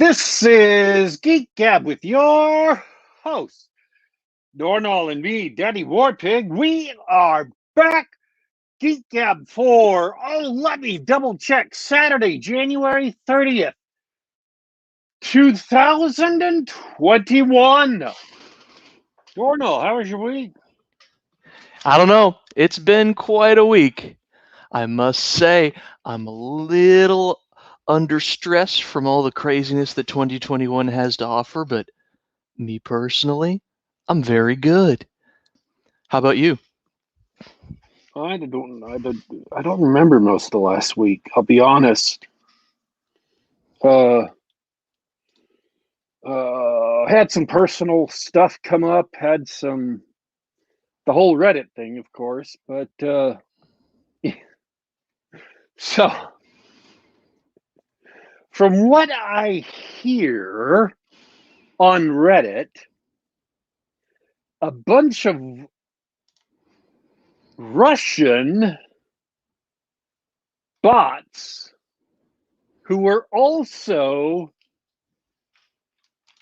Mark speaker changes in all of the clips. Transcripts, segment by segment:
Speaker 1: This is Geek Gab with your host, Dornall and me, Daddy Warpig. We are back. Geek Gab for, let me double check, Saturday, January 30th, 2021. Dornall, how was your week?
Speaker 2: I don't know. It's been quite a week. I must say, I'm a little under stress from all the craziness that 2021 has to offer, but me personally, I'm very good. How about you?
Speaker 1: I don't remember most of last week. I'll be honest. Uh, had some personal stuff come up. Had the whole Reddit thing, of course. But so, from what I hear on Reddit, a bunch of Russian bots who were also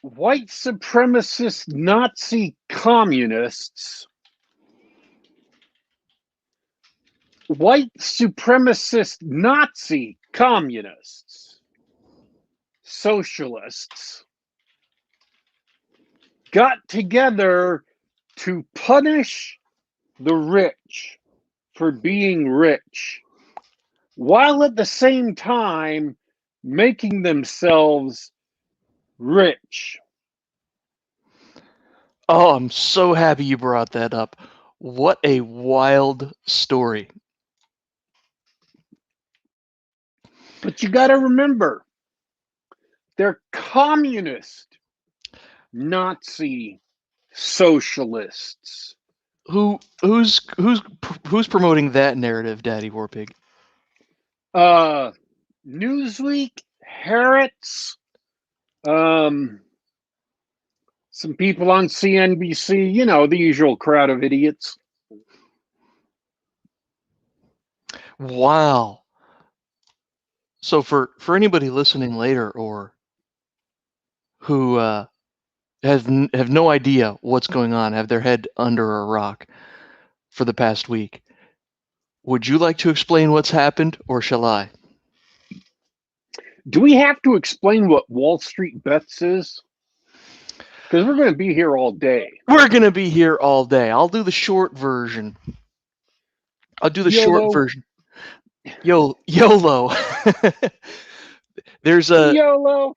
Speaker 1: white supremacist Nazi communists, socialists, got together to punish the rich for being rich, while at the same time making themselves rich.
Speaker 2: Oh, I'm so happy you brought that up. What a wild story.
Speaker 1: But you got to remember, they're communist, Nazi socialists.
Speaker 2: Who's promoting that narrative, Daddy Warpig?
Speaker 1: Newsweek, Harrods, some people on CNBC, the usual crowd of idiots.
Speaker 2: Wow. So for anybody listening later or who have no idea what's going on, have their head under a rock for the past week, would you like to explain what's happened, or shall I?
Speaker 1: Do we have to explain what Wall Street Bets is? Because we're going to be here all day.
Speaker 2: We're going to be here all day. I'll do the short version.
Speaker 1: YOLO.
Speaker 2: YOLO. There's
Speaker 1: YOLO.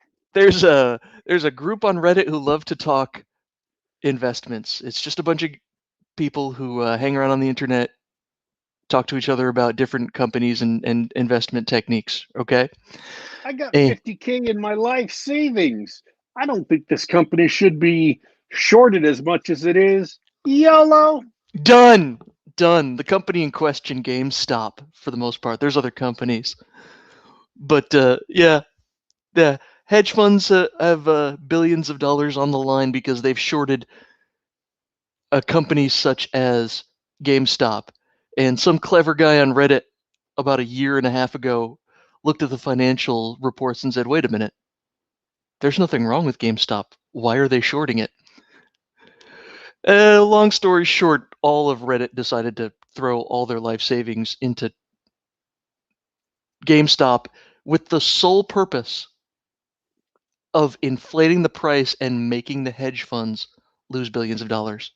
Speaker 2: a group on Reddit who love to talk investments. It's just a bunch of people who hang around on the internet, talk to each other about different companies and investment techniques. Okay.
Speaker 1: I got $50K in my life savings. I don't think this company should be shorted as much as it is. YOLO.
Speaker 2: Done. The company in question, GameStop, for the most part. There's other companies, but yeah, the hedge funds have billions of dollars on the line because they've shorted a company such as GameStop. And some clever guy on Reddit about a year and a half ago looked at the financial reports and said, "Wait a minute, there's nothing wrong with GameStop. Why are they shorting it?" Long story short, all of Reddit decided to throw all their life savings into GameStop with the sole purpose of inflating the price and making the hedge funds lose billions of dollars.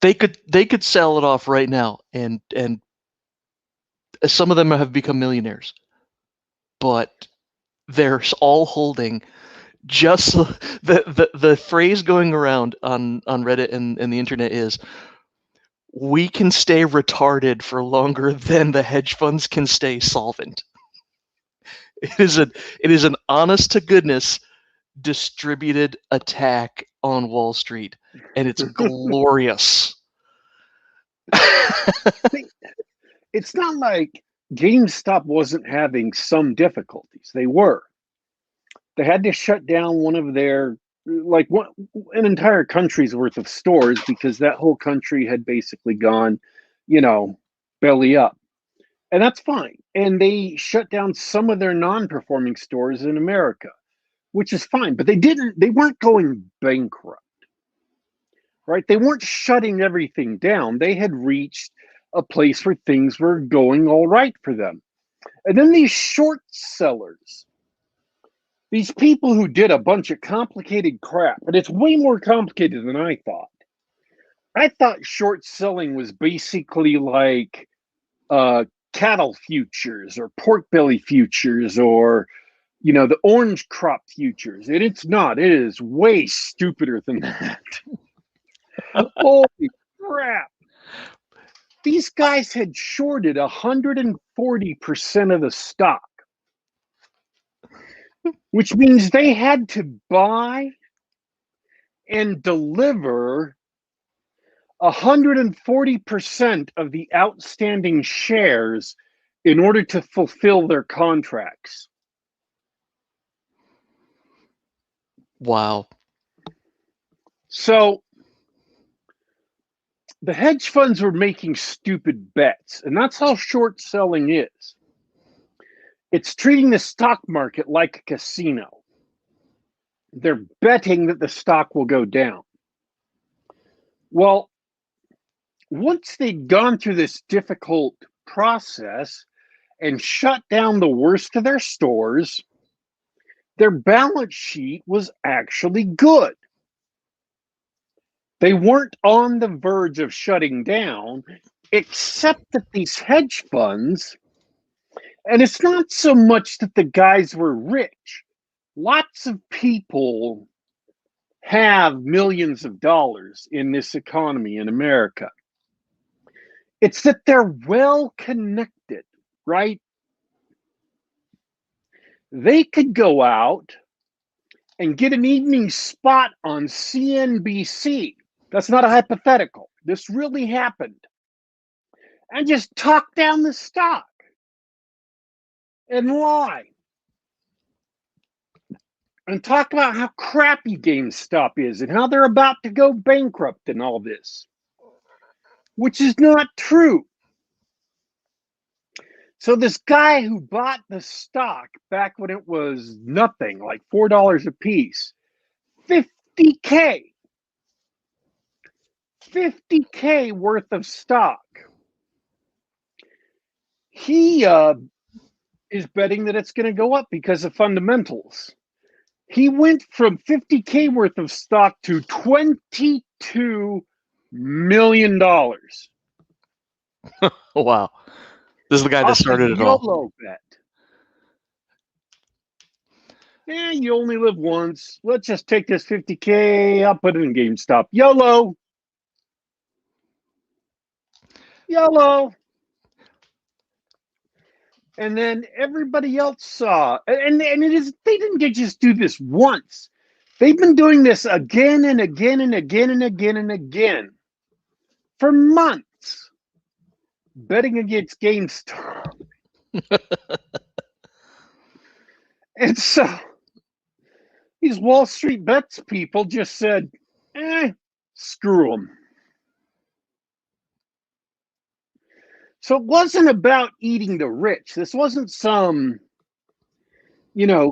Speaker 2: They could sell it off right now, and some of them have become millionaires, but they're all holding just the phrase going around on Reddit and the internet is, "We can stay retarded for longer than the hedge funds can stay solvent." It is an honest to goodness distributed attack on Wall Street, and it's glorious.
Speaker 1: It's not like GameStop wasn't having some difficulties. They were. They had to shut down one of their, an entire country's worth of stores because that whole country had basically gone, belly up. And that's fine. And they shut down some of their non-performing stores in America. which is fine, but they weren't going bankrupt, right? They weren't shutting everything down. They had reached a place where things were going all right for them. And then these short sellers, these people who did a bunch of complicated crap, and it's way more complicated than I thought. I thought short selling was basically like cattle futures or pork belly futures or the orange crop futures. And it's not. It is way stupider than that. Holy crap. These guys had shorted 140% of the stock, which means they had to buy and deliver 140% of the outstanding shares in order to fulfill their contracts.
Speaker 2: Wow.
Speaker 1: So the hedge funds were making stupid bets, and that's how short selling is. It's treating the stock market like a casino. They're betting that the stock will go down. Well, once they'd gone through this difficult process and shut down the worst of their stores, their balance sheet was actually good. They weren't on the verge of shutting down, except that these hedge funds, and it's not so much that the guys were rich. Lots of people have millions of dollars in this economy in America. It's that they're well connected, right? They could go out and get an evening spot on CNBC. That's not a hypothetical. This really happened. And just talk down the stock and lie. And talk about how crappy GameStop is and how they're about to go bankrupt and all this, which is not true. So this guy who bought the stock back when it was nothing, like $4 a piece, $50K worth of stock. He is betting that it's going to go up because of fundamentals. He went from $50K worth of stock to $22 million.
Speaker 2: Wow. This is the guy that started it all.
Speaker 1: YOLO bet. Yeah, you only live once. Let's just take this $50K. I'll put it in GameStop. YOLO. YOLO. And then everybody else saw, and it is, they didn't just do this once. They've been doing this again and again and again and again and again for months, betting against GameStop. And so these Wall Street bets people just said, screw them. So it wasn't about eating the rich. This wasn't some,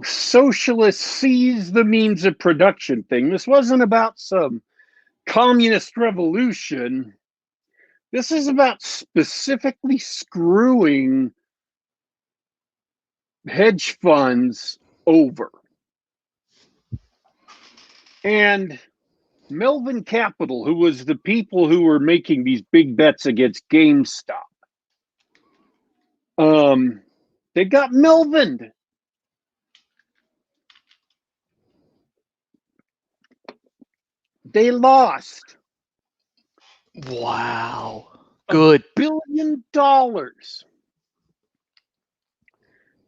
Speaker 1: socialist seize the means of production thing. This wasn't about some communist revolution. This is about specifically screwing hedge funds over. And Melvin Capital, who was the people who were making these big bets against GameStop, they got Melvined. They lost.
Speaker 2: Wow. Good.
Speaker 1: $1 billion.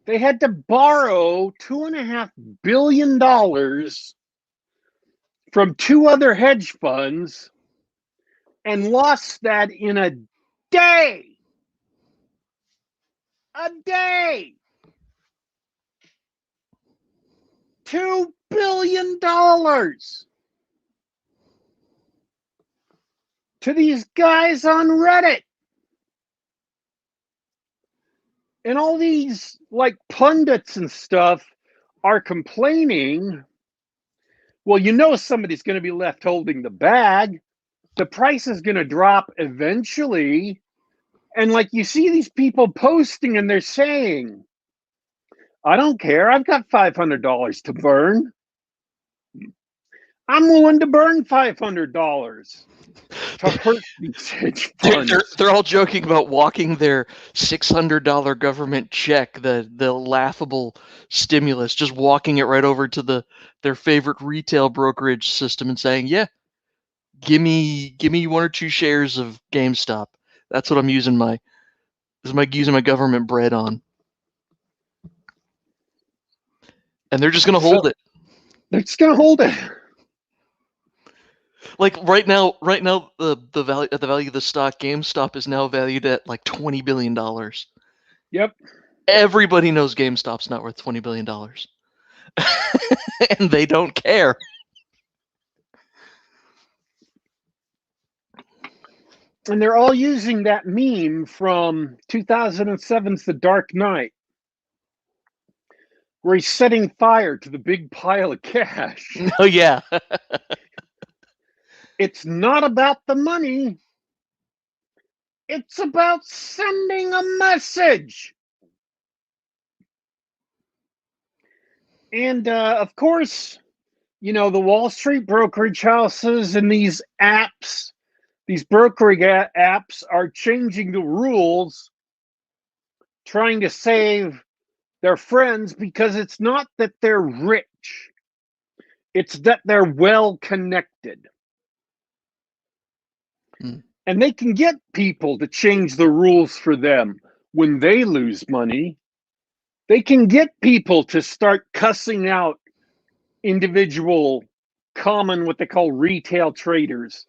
Speaker 1: They had to borrow $2.5 billion from two other hedge funds and lost that in a day. A day. $2 billion to these guys on Reddit. And all these like pundits and stuff are complaining, well, you know somebody's going to be left holding the bag. The price is going to drop eventually. And like you see these people posting and they're saying, I don't care. I've got $500 to burn. I'm willing to burn $500 to hurt these hedge funds.
Speaker 2: They're all joking about walking their $600 government check, the laughable stimulus, just walking it right over to their favorite retail brokerage system and saying, "Yeah, give me 1 or 2 shares of GameStop. That's what I'm using my government bread on." And they're just gonna hold it.
Speaker 1: They're just gonna hold it.
Speaker 2: Like right now, the value of the stock GameStop is now valued at like $20 billion.
Speaker 1: Yep.
Speaker 2: Everybody knows GameStop's not worth $20 billion. And they don't care.
Speaker 1: And they're all using that meme from 2007's The Dark Knight, where he's setting fire to the big pile of cash.
Speaker 2: Oh, yeah.
Speaker 1: It's not about the money. It's about sending a message. And of course, you know, the Wall Street brokerage houses and these apps, these brokerage apps are changing the rules, trying to save their friends, because it's not that they're rich, it's that they're well connected. And they can get people to change the rules for them when they lose money. They can get people to start cussing out individual, common, what they call retail traders.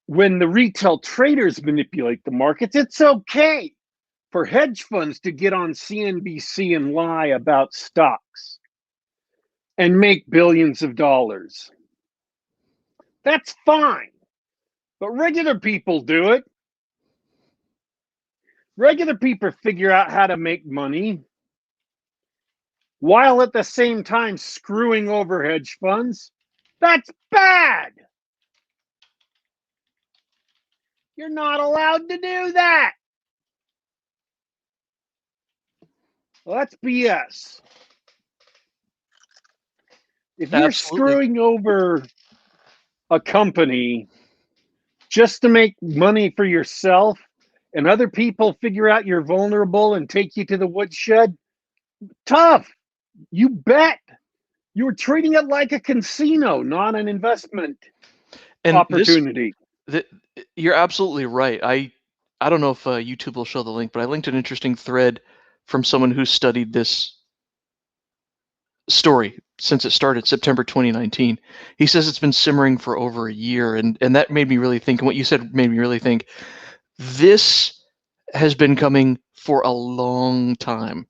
Speaker 1: When the retail traders manipulate the markets, it's okay for hedge funds to get on CNBC and lie about stocks and make billions of dollars. That's fine. But regular people do it. Regular people figure out how to make money while at the same time screwing over hedge funds. That's bad. You're not allowed to do that. Well, that's BS. If you're screwing over a company just to make money for yourself and other people figure out you're vulnerable and take you to the woodshed, tough. You bet. You were treating it like a casino, not an investment opportunity.
Speaker 2: You're absolutely right. I don't know if YouTube will show the link, but I linked an interesting thread from someone who studied this story since it started September 2019. He says it's been simmering for over a year, and that made me really think, and what you said made me really think, this has been coming for a long time.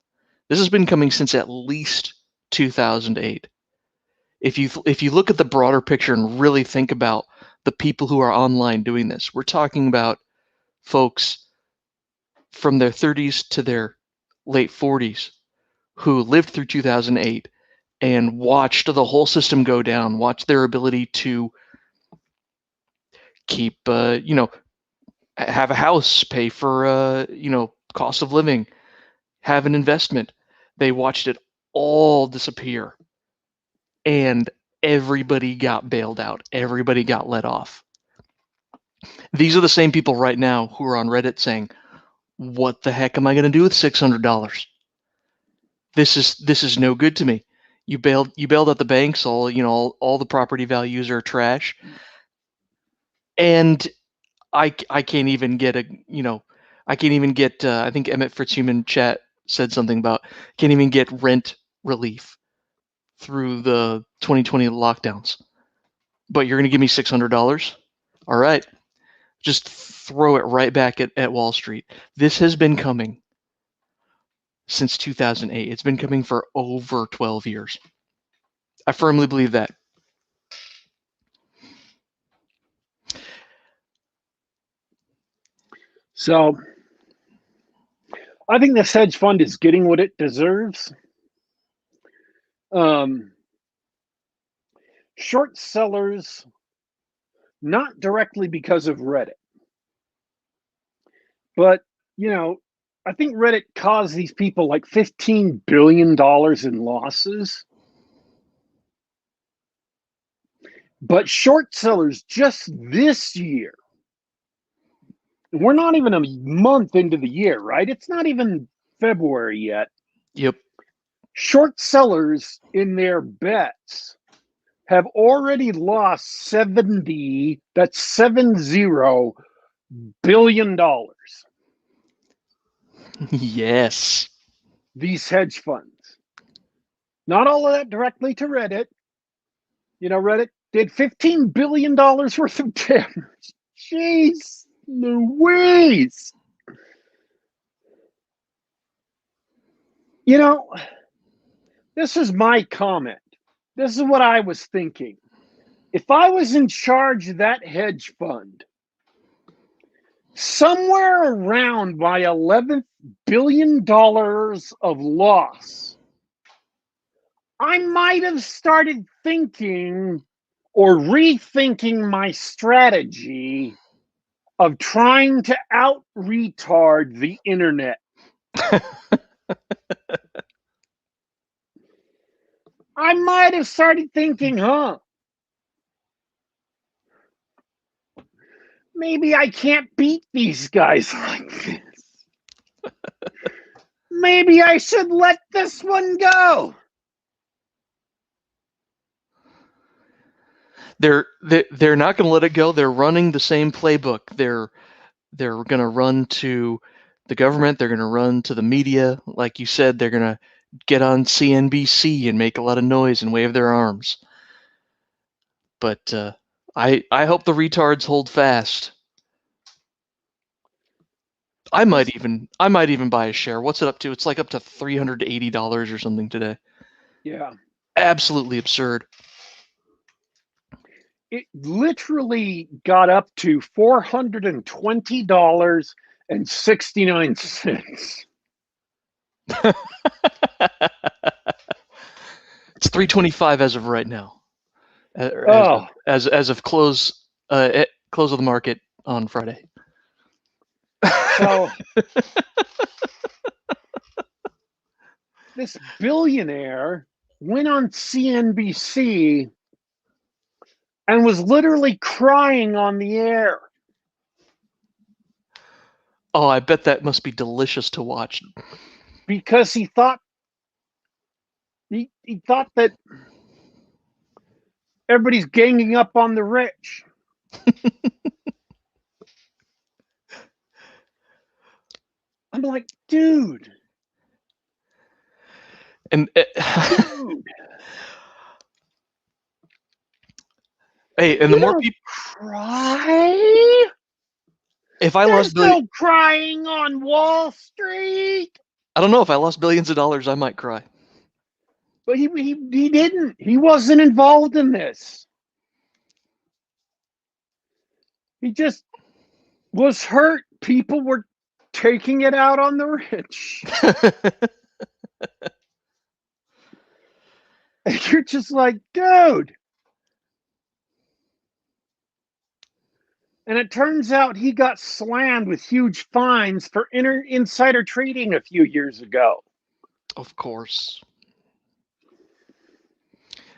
Speaker 2: This has been coming since at least 2008. If you look at the broader picture and really think about the people who are online doing this, we're talking about folks from their 30s to their late 40s who lived through 2008 and watched the whole system go down, watched their ability to keep, have a house, pay for, cost of living, have an investment. They watched it all disappear, and everybody got bailed out. Everybody got let off. These are the same people right now who are on Reddit saying, "What the heck am I going to do with $600? This is no good to me. You bailed out the banks. All the property values are trash, and I can't even get I can't even get. I think Emmett Fitzhuman chat said something about can't even get rent relief through the 2020 lockdowns. But you're going to give me $600? All right, just throw it right back at Wall Street." This has been coming since 2008. It's been coming for over 12 years. I firmly believe that.
Speaker 1: So I think this hedge fund is getting what it deserves. Um, short sellers, not directly because of Reddit, but I think Reddit caused these people like $15 billion in losses. But short sellers just this year, we're not even a month into the year, right? It's not even February yet.
Speaker 2: Yep.
Speaker 1: Short sellers in their bets have already lost 70, that's $70 billion.
Speaker 2: Yes.
Speaker 1: These hedge funds. Not all of that directly to Reddit. Reddit did $15 billion worth of damage. Jeez Louise. This is my comment. This is what I was thinking. If I was in charge of that hedge fund, somewhere around my $11 billion of loss, I might have started thinking or rethinking my strategy of trying to out-retard the internet. I might have started thinking, maybe I can't beat these guys like this. Maybe I should let this one go.
Speaker 2: They're not going to let it go. They're running the same playbook. They're going to run to the government. They're going to run to the media. Like you said, they're going to get on CNBC and make a lot of noise and wave their arms. But I hope the retards hold fast. I might even buy a share. What's it up to? It's like up to $380 or something today.
Speaker 1: Yeah.
Speaker 2: Absolutely absurd.
Speaker 1: It literally got up to $420.69.
Speaker 2: It's $325 as of right now. As of close of the market on Friday.
Speaker 1: So this billionaire went on CNBC and was literally crying on the air.
Speaker 2: Oh, I bet that must be delicious to watch.
Speaker 1: Because he thought that everybody's ganging up on the rich. I'm like, dude.
Speaker 2: And
Speaker 1: dude.
Speaker 2: Hey, and the more people
Speaker 1: cry.
Speaker 2: If I
Speaker 1: lost no crying on Wall Street.
Speaker 2: I don't know. If I lost billions of dollars, I might cry.
Speaker 1: But he didn't. He wasn't involved in this. He just was hurt. People were taking it out on the rich. And you're just like, dude. And it turns out he got slammed with huge fines for insider trading a few years ago.
Speaker 2: Of course.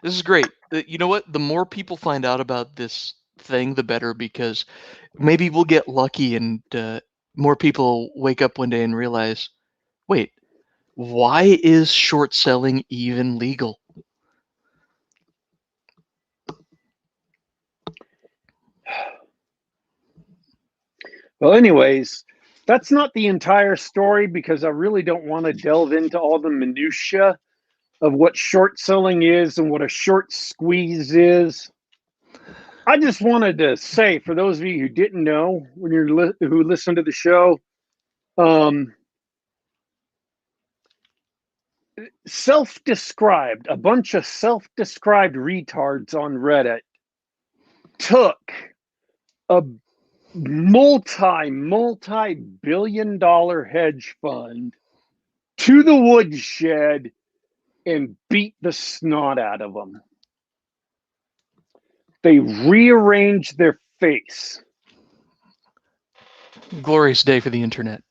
Speaker 2: This is great. You know what? The more people find out about this thing, the better, because maybe we'll get lucky and more people wake up one day and realize, wait, why is short selling even legal?
Speaker 1: Well, anyways, that's not the entire story because I really don't want to delve into all the minutia of what short selling is and what a short squeeze is. I just wanted to say, for those of you who didn't know, when who listen to the show, a bunch of self-described retards on Reddit took a multi-billion-dollar hedge fund to the woodshed and beat the snot out of them. They rearranged their face
Speaker 2: Glorious day for the internet.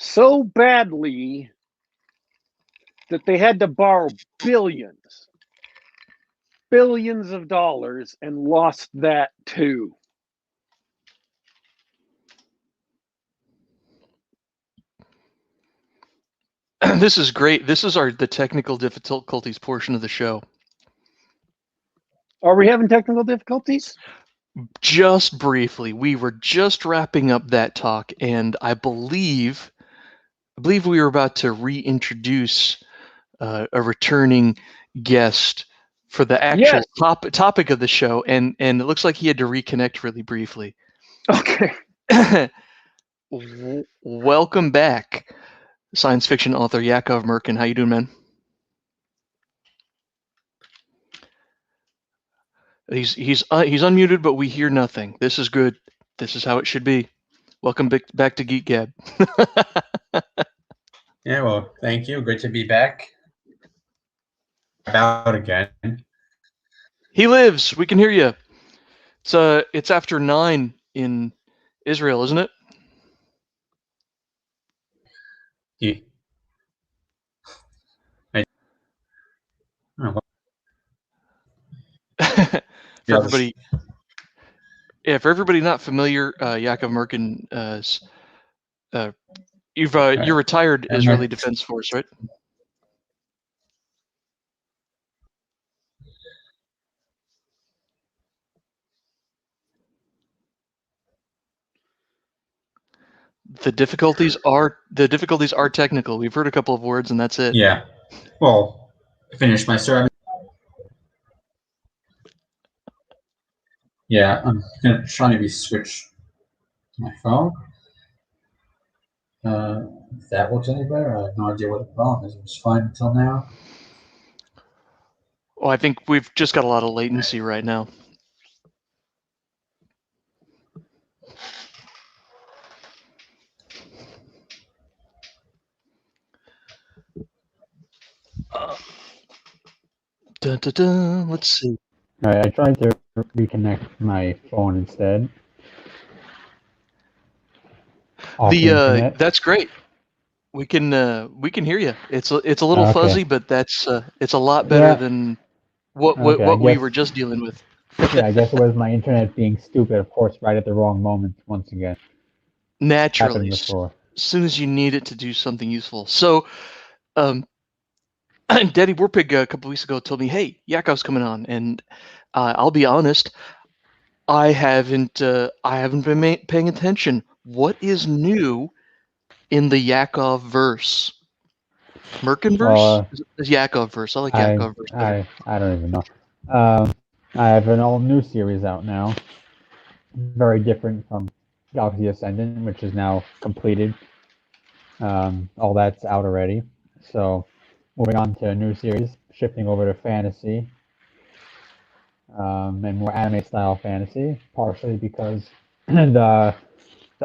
Speaker 1: so badly that they had to borrow billions of dollars and lost that too.
Speaker 2: This is great. This is the technical difficulties portion of the show.
Speaker 1: Are we having technical difficulties?
Speaker 2: Just briefly, we were just wrapping up that talk, and I believe we were about to reintroduce a returning guest for the actual topic of the show, and it looks like he had to reconnect really briefly.
Speaker 1: Okay.
Speaker 2: Welcome back, science fiction author Yakov Merkin. How you doing, man? He's unmuted, but we hear nothing. This is good. This is how it should be. Welcome back to Geek Gab.
Speaker 3: Yeah, well, thank you. Good to be back. Out again.
Speaker 2: He lives. We can hear you. It's after 9 in Israel, isn't it?
Speaker 3: Yeah.
Speaker 2: For everybody not familiar, Yakov Merkin, you're retired Israeli Defense Force, right? The difficulties are technical. We've heard a couple of words, and that's it.
Speaker 3: Yeah. Well, I finished my sermon. Yeah, I'm gonna try to switch to my phone. If that works any better, I have no idea what the problem is. It was fine until now.
Speaker 2: Well, I think we've just got a lot of latency right now. Let's see.
Speaker 4: All right, I tried to reconnect my phone instead.
Speaker 2: That's great. We can hear you. It's a little fuzzy, but it's a lot better than what we were just dealing with.
Speaker 4: Yeah, I guess it was my internet being stupid, of course, right at the wrong moment once again.
Speaker 2: Naturally, as soon as you need it to do something useful. So, Daddy Warpig a couple weeks ago told me, "Hey, Yakov's coming on," and I'll be honest, I haven't been paying attention. What is new in the Yakov verse? Merkin verse? Is Yakov verse? I like Yakov verse better.
Speaker 4: I don't even know. I have an all new series out now. Very different from Galaxy Ascendant, which is now completed. All that's out already. So moving on to a new series, shifting over to fantasy, and more anime style fantasy, partially because the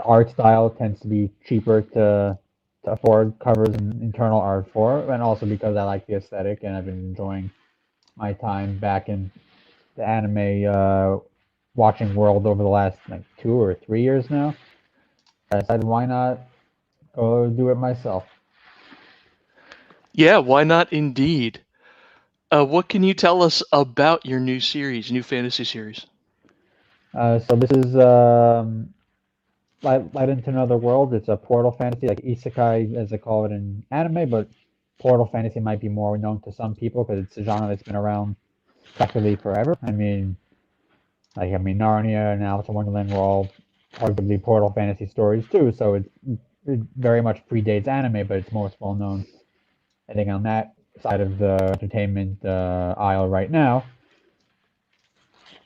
Speaker 4: art style tends to be cheaper to afford covers and internal art for, and also because I like the aesthetic and I've been enjoying my time back in the anime watching world over the last 2 or 3 years now. I decided why not go do it myself.
Speaker 2: Yeah, why not indeed? What can you tell us about your new fantasy series?
Speaker 4: So this is Light into Another World. It's a portal fantasy, like isekai as they call it in anime, but portal fantasy might be more known to some people because it's a genre that's been around practically forever. I mean, Narnia and Alice in Wonderland were all arguably portal fantasy stories too, so it very much predates anime, but it's most well known, I think, on that side of the entertainment aisle right now.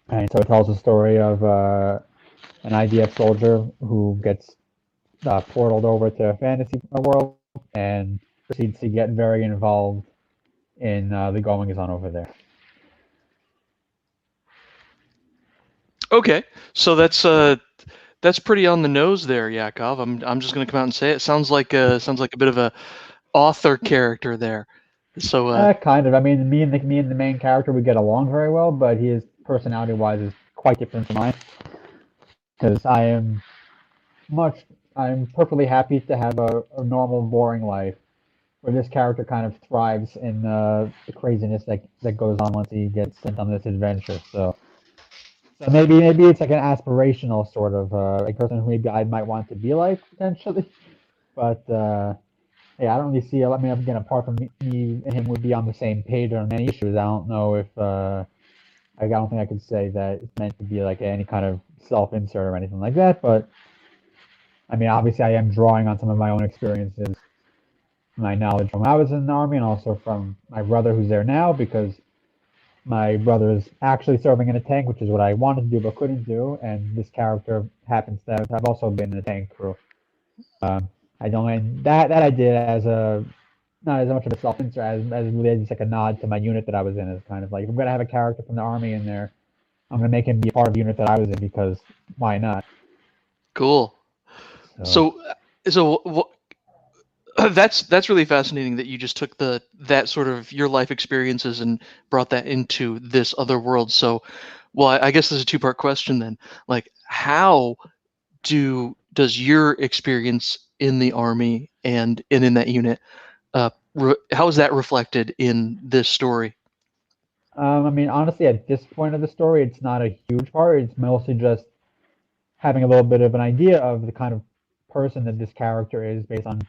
Speaker 4: And so it tells the story of an IDF soldier who gets portaled over to a fantasy world and proceeds to get very involved in the goings on over there.
Speaker 2: Okay, so that's pretty on the nose there, Yakov. I'm just going to come out and say it. Sounds like a bit of a author character there. So
Speaker 4: Kind of. I mean, me and the main character we get along very well, but his personality-wise is quite different from mine. Because I'm perfectly happy to have a normal, boring life, where this character kind of thrives in the craziness that goes on once he gets sent on this adventure. So maybe it's like an aspirational sort of a person who maybe I might want to be like potentially, but yeah, I don't really see. I mean, again, apart from me and him would be on the same page on many issues. I don't know if I don't think I could say that it's meant to be like any kind of self-insert or anything like that. But I mean, obviously, I am drawing on some of my own experiences, my knowledge from when I was in the army, and also from my brother who's there now, because my brother is actually serving in a tank, which is what I wanted to do but couldn't do, and this character happens to have also been in the tank crew. I don't, and that I did as a not as much of a self-insert as really just like a nod to my unit that I was in. As kind of like, if I'm gonna have a character from the army in there, I'm gonna make him be a part of the unit that I was in because why not?
Speaker 2: cool.
Speaker 4: So
Speaker 2: So that's really fascinating that you just took that sort of your life experiences and brought that into this other world. So, well, I guess there's a two-part question then. Like, how does your experience in the army and in that unit, how is that reflected in this story?
Speaker 4: I mean, honestly, at this point of the story, it's not a huge part. It's mostly just having a little bit of an idea of the kind of person that this character is based on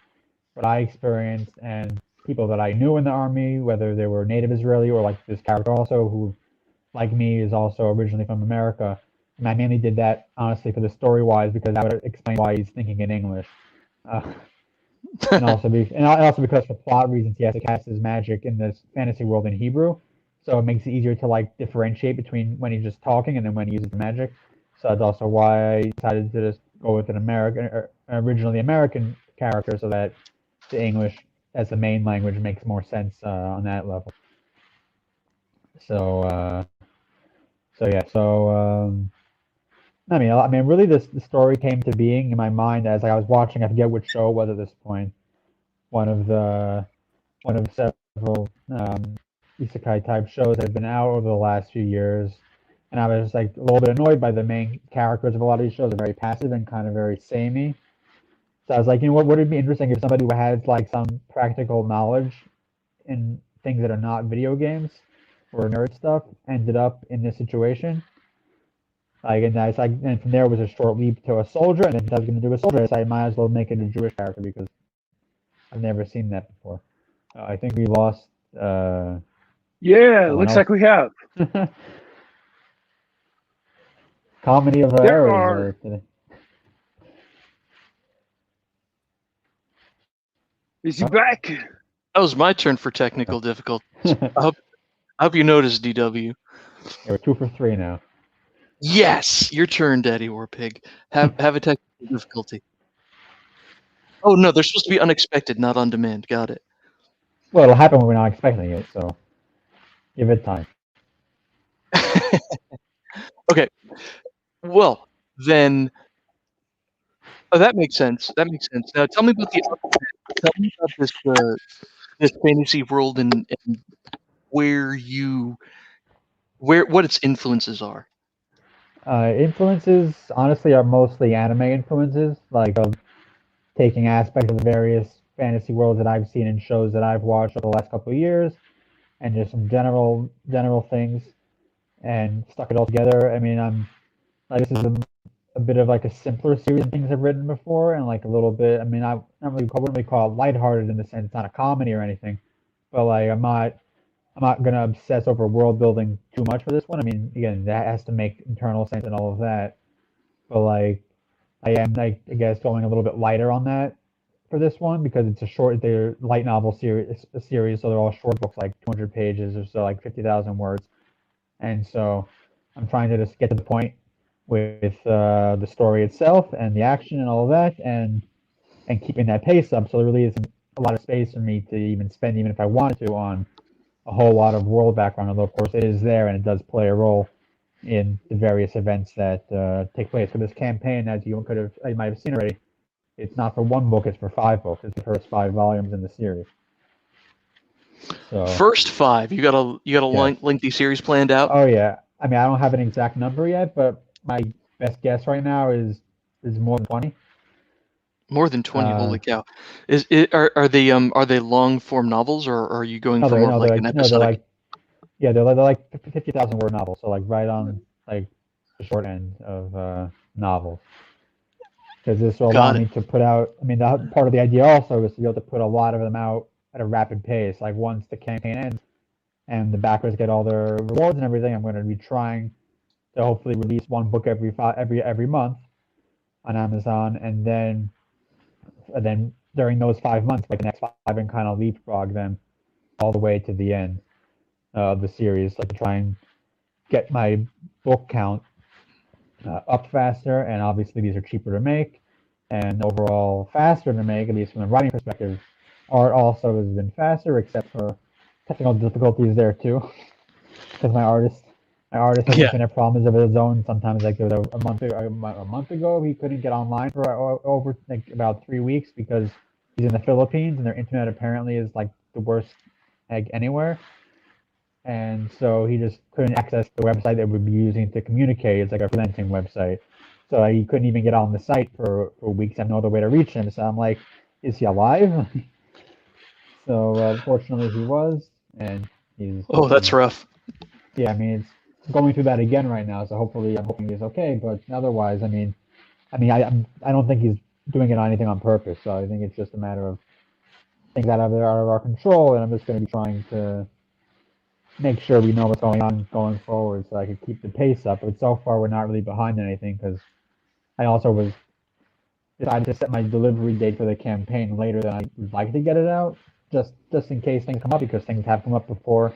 Speaker 4: what I experienced and people that I knew in the army, whether they were native Israeli or like this character also, who, like me, is also originally from America. And I mainly did that, honestly, for the story wise, because that would explain why he's thinking in English. Uh, and also because for plot reasons, he has to cast his magic in this fantasy world in Hebrew. So it makes it easier to like differentiate between when he's just talking and then when he uses the magic. So that's also why I decided to just go with an originally American character, so that the English as the main language makes more sense on that level. So so yeah, so I mean, really, the story came to being in my mind as I was watching. I forget which show it was at this point. One of the one of several isekai type shows that have been out over the last few years, and I was just like a little bit annoyed by the main characters of a lot of these shows. They're very passive and kind of very samey. So I was like, you know what? Would it be interesting if somebody who has like some practical knowledge in things that are not video games or nerd stuff ended up in this situation? Like, and I like, and from there was a short leap to a soldier, and then I was going to do a soldier. So I might as well make it a Jewish character because I've never seen that before. I think we lost
Speaker 1: Yeah,
Speaker 4: someone
Speaker 1: looks
Speaker 4: else.
Speaker 1: like we have.
Speaker 4: Comedy of
Speaker 1: There
Speaker 4: errors
Speaker 1: are.
Speaker 4: today.
Speaker 1: Is he back?
Speaker 2: That was my turn for technical difficulties. I hope you noticed, DW.
Speaker 4: Yeah, we're 2 for 3 now.
Speaker 2: Yes, your turn, Daddy Warpig. Have a technical difficulty. Oh no, they're supposed to be unexpected, not on demand. Got it.
Speaker 4: Well, it'll happen when we're not expecting it, so give it time.
Speaker 2: Okay. Well, then that makes sense. That makes sense. Now tell me about tell me about this fantasy world and where what its influences are.
Speaker 4: Influences, honestly, are mostly anime influences, like of taking aspects of the various fantasy worlds that I've seen in shows that I've watched over the last couple of years, and just some general things, and stuck it all together. I mean, I'm like this is a bit of like a simpler series than things I've written before, and like a little bit. I mean, I wouldn't really call it lighthearted in the sense it's not a comedy or anything, but like I'm not gonna obsess over world building too much for this one. I mean, again, that has to make internal sense and all of that. But like, I am like I guess going a little bit lighter on that for this one because it's they're light novel series, so they're all short books, like 200 pages or so, like 50,000 words. And so I'm trying to just get to the point with the story itself and the action and all of that, and keeping that pace up. So there really isn't a lot of space for me to even spend, even if I wanted to, on a whole lot of world background. Although of course it is there and it does play a role in the various events that take place. So this campaign, as you might have seen already, it's not for one book; it's for 5 books. It's the first 5 volumes in the series. So
Speaker 2: First 5, you got a
Speaker 4: Yeah.
Speaker 2: lengthy series planned out.
Speaker 4: Oh yeah, I mean I don't have an exact number yet, but my best guess right now is more than 20.
Speaker 2: More than 20. Holy cow! Are they long form novels, or are you going
Speaker 4: No,
Speaker 2: for
Speaker 4: they're
Speaker 2: more
Speaker 4: no,
Speaker 2: of
Speaker 4: they're
Speaker 2: like
Speaker 4: like
Speaker 2: an
Speaker 4: no, they're
Speaker 2: episodic?
Speaker 4: like yeah, they're like 50,000 word novels, so like right on like the short end of novels. Because this will allow
Speaker 2: Got it.
Speaker 4: me to put out. I mean, the part of the idea also is to be able to put a lot of them out at a rapid pace. Like once the campaign ends and the backers get all their rewards and everything, I'm going to be trying to hopefully release one book every month on Amazon, and then during those 5 months, like the next 5, and kind of leapfrog them all the way to the end of the series, like to try and get my book count up faster. And obviously, these are cheaper to make and overall faster to make, at least from a writing perspective. Art also has been faster, except for technical difficulties there too, because my artist has
Speaker 2: Yeah.
Speaker 4: infinite problems of his own. Sometimes, like there was a month ago, he couldn't get online for over like about 3 weeks because he's in the Philippines and their internet apparently is like the worst like anywhere. And so he just couldn't access the website that we'd be using to communicate. It's like a freelancing website. So he couldn't even get on the site for weeks. I have no other way to reach him. So I'm like, is he alive? So fortunately he was, and
Speaker 2: Oh, that's rough.
Speaker 4: yeah, I mean, it's going through that again right now. So hopefully, I'm hoping he's okay. But otherwise, I don't think he's doing it on anything on purpose. So I think it's just a matter of things out of our control, and I'm just going to be trying to make sure we know what's going on going forward, so I could keep the pace up. But so far, we're not really decided anything because I also decided to set my delivery date for the campaign later than I would like to get it out, just in case things come up, because things have come up before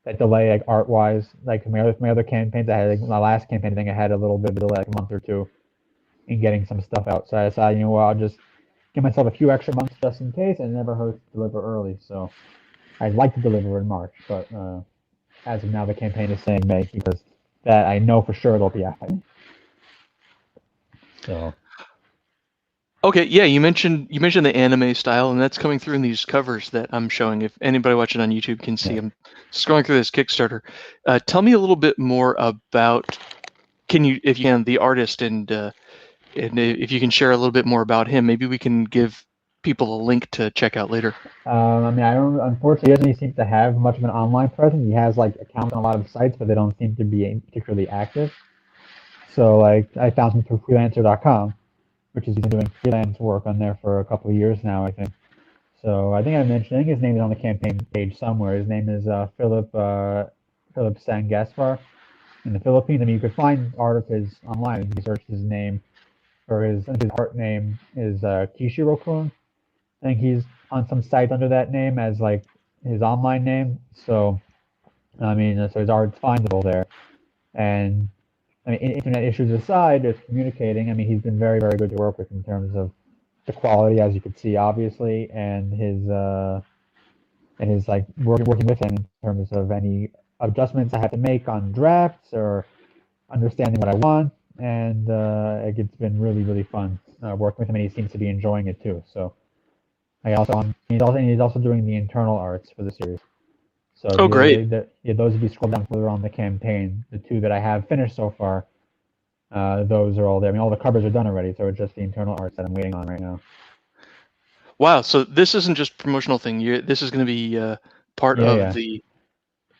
Speaker 4: that delay, like art wise. Like my other campaigns, I had like my last campaign, I think I had a little bit of a delay, like a month or two, in getting some stuff out. So I decided, you know what, I'll just give myself a few extra months just in case, and it never hurts to deliver early. So I'd like to deliver in March, but as of now, the campaign is saying May because that I know for sure it'll be happening. So
Speaker 2: Okay, yeah, you mentioned the anime style, and that's coming through in these covers that I'm showing. If anybody watching on YouTube can see,
Speaker 4: Yeah.
Speaker 2: I'm scrolling through this Kickstarter. Tell me a little bit more about, if you can, the artist, and if you can share a little bit more about him. Maybe we can give people a link to check out later.
Speaker 4: I mean, I don't. Unfortunately, he doesn't seem to have much of an online presence. He has like accounts on a lot of sites, but they don't seem to be particularly active. So like, I found him through freelancer.com, which is he's been doing freelance work on there for a couple of years now, I think. So I think I think his name is on the campaign page somewhere. His name is Philip Sangasvar in the Philippines. I mean, you could find art of his online. If you search his name, or his art name is Kishiro-kun. I think he's on some site under that name as like his online name. So I mean, so his art's findable there. And I mean, internet issues aside, just communicating. I mean, he's been very, very good to work with in terms of the quality, as you could see, obviously, and his like working with him in terms of any adjustments I have to make on drafts or understanding what I want. And it's been really, really fun working with him, and he seems to be enjoying it too. So he's also doing the internal arts for the series. So
Speaker 2: Oh, great.
Speaker 4: those of you scroll down further on the campaign, the 2 that I have finished so far, those are all there. I mean, all the covers are done already, so it's just the internal arts that I'm waiting on right now.
Speaker 2: Wow, so this isn't just a promotional thing. This is going to be part of the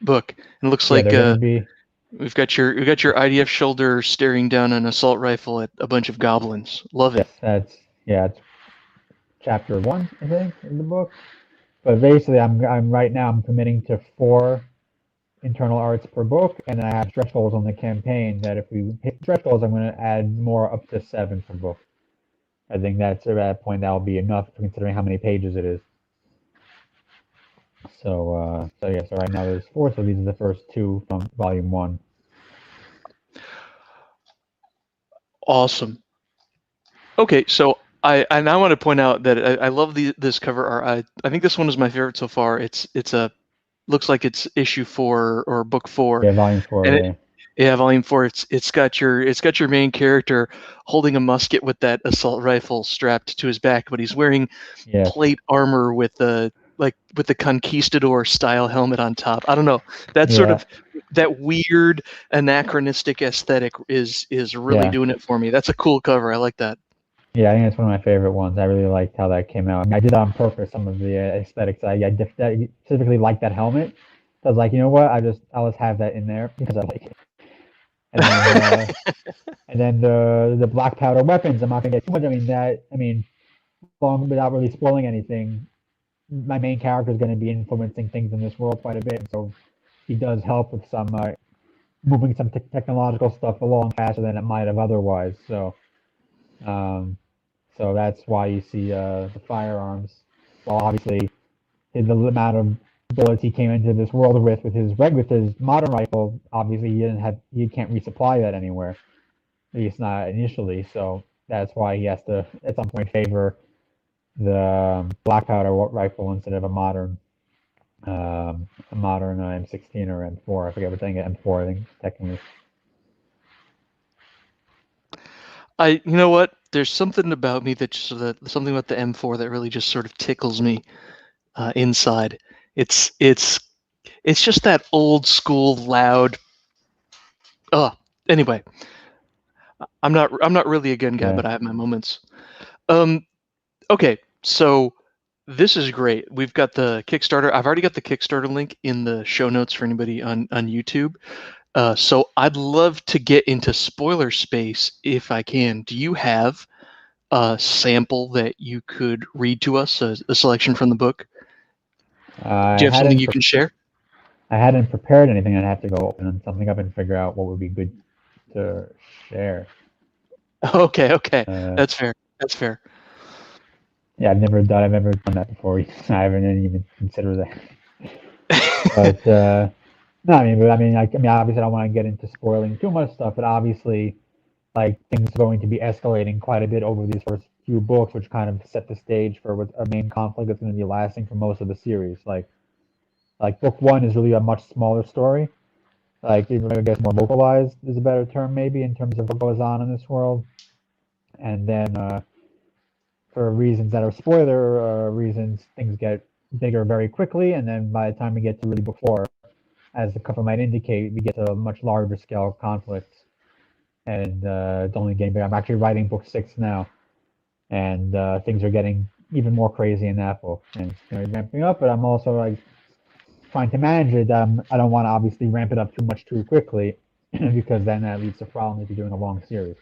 Speaker 2: book. And it looks like
Speaker 4: they're gonna be.
Speaker 2: we've got your IDF shoulder staring down an assault rifle at a bunch of goblins. Love it.
Speaker 4: It's chapter 1, I think, in the book. But basically, I'm right now I'm committing to 4 internal arts per book, and I have stretch goals on the campaign that if we hit stretch goals, I'm going to add more up to 7 per book. I think that's at that point that'll be enough considering how many pages it is. So so right now there's 4, so these are the first 2 from volume 1.
Speaker 2: Awesome. Okay, so I want to point out that I love this cover art. I think this one is my favorite so far. It's looks like it's issue 4 or book 4.
Speaker 4: Yeah, volume 4.
Speaker 2: And volume 4. It's got your main character holding a musket with that assault rifle strapped to his back, but he's wearing plate armor with like with the conquistador style helmet on top. I don't know. That sort of that weird anachronistic aesthetic is really doing it for me. That's a cool cover. I like that.
Speaker 4: Yeah, I think it's one of my favorite ones. I really liked how that came out. I mean, I did that on purpose. Some of the aesthetics. I specifically like that helmet. So I was like, you know what? I'll just have that in there because I like it. And then and then the black powder weapons. I'm not gonna get too much. I mean, long without really spoiling anything. My main character is going to be influencing things in this world quite a bit, so he does help with some moving some technological stuff along faster than it might have otherwise. So, so that's why you see the firearms. Well, obviously, the amount of bullets he came into this world with his modern rifle, obviously he can't resupply that anywhere, at least not initially. So that's why he has to at some point favor the black powder rifle instead of a modern M16 or M4. I forget what thing M4. I think technically.
Speaker 2: You know what? There's something about me something about the M4 that really just sort of tickles me inside. It's just that old school loud. Anyway, I'm not really a gun guy, but I have my moments. Okay, so this is great. We've got the Kickstarter. I've already got the Kickstarter link in the show notes for anybody on YouTube. So I'd love to get into spoiler space if I can. Do you have a sample that you could read to us, a selection from the book? Do you have something you can share?
Speaker 4: I hadn't prepared anything. I'd have to go open something up and figure out what would be good to share.
Speaker 2: Okay. That's fair.
Speaker 4: Yeah, I've never done that before. I haven't even considered that. But no, I mean, obviously, I don't want to get into spoiling too much stuff, but obviously, like things are going to be escalating quite a bit over these first few books, which kind of set the stage for what a main conflict that's going to be lasting for most of the series. Like book one is really a much smaller story. Like, I guess more localized is a better term, maybe, in terms of what goes on in this world. And then, for reasons that are spoiler reasons, things get bigger very quickly. And then by the time we get to really book four, as the cover might indicate, we get to a much larger scale conflicts. And it's only getting bigger. I'm actually writing book 6 now. And things are getting even more crazy in that book. And it's ramping up, but I'm also like trying to manage it. I don't want to obviously ramp it up too quickly because then that leads to problems if you're doing a long series.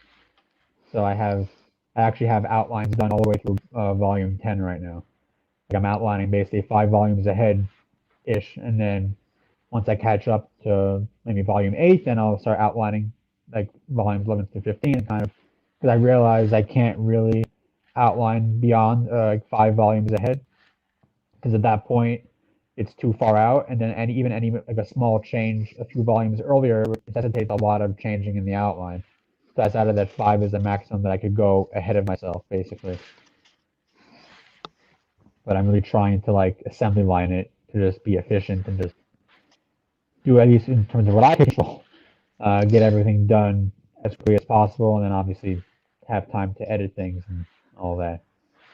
Speaker 4: So I actually have outlines done all the way through volume 10 right now. Like I'm outlining basically 5 volumes ahead-ish, and then once I catch up to maybe volume 8, then I'll start outlining like volumes 11 through 15, kind of, because I realize I can't really outline beyond like 5 volumes ahead, because at that point it's too far out, and then any like a small change a few volumes earlier necessitates a lot of changing in the outline. So that's out of that 5 is the maximum that I could go ahead of myself, basically. But I'm really trying to like assembly line it to just be efficient and just do, at least in terms of what I control, get everything done as quickly as possible, and then obviously have time to edit things and all that.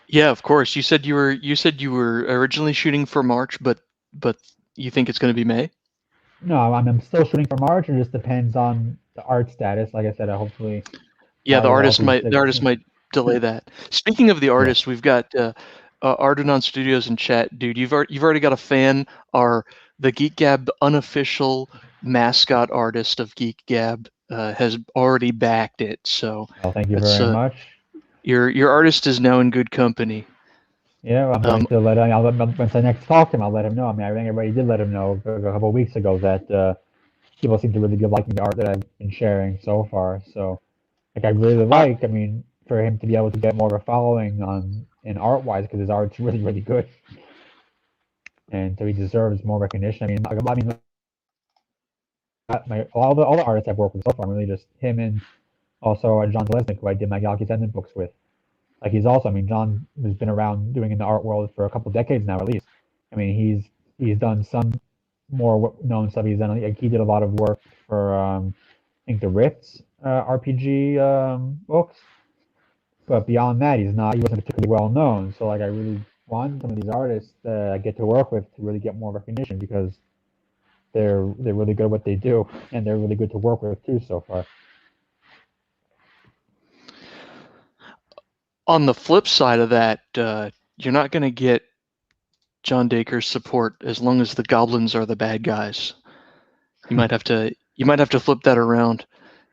Speaker 2: Yeah, of course. You said you were originally shooting for March, but you think it's going to be May?
Speaker 4: No, I'm still shooting for March. It just depends on the art status. Like I said, hopefully.
Speaker 2: Yeah, the artist might delay that. Speaking of the artist, we've got Ardenon Studios in chat, dude. You've already got a fan. The Geek Gab unofficial mascot artist of Geek Gab has already backed it. So,
Speaker 4: thank you very much.
Speaker 2: Your artist is now in good company.
Speaker 4: Yeah, I'm going to let him. Once I next talk to him, I'll let him know. I mean, I think everybody did let him know a couple of weeks ago that people seem to really be liking the art that I've been sharing so far. So, like, I really like. I mean, for him to be able to get more of a following in art-wise, because his art's really, really good, and so he deserves more recognition. All the artists I've worked with so far, really just him and also John Zelesnik, who I did my Galaxy Ascendant books with. Like John has been around doing in the art world for a couple decades now, at least. I mean, he's done some more known stuff. He's done, like, he did a lot of work for I think the Rifts RPG books, but beyond that, he wasn't particularly well known. So like, I really want some of these artists that I get to work with to really get more recognition because they're really good at what they do, and they're really good to work with too so far.
Speaker 2: On the flip side of that, you're not going to get John Dacre's support as long as the goblins are the bad guys. You might have to flip that around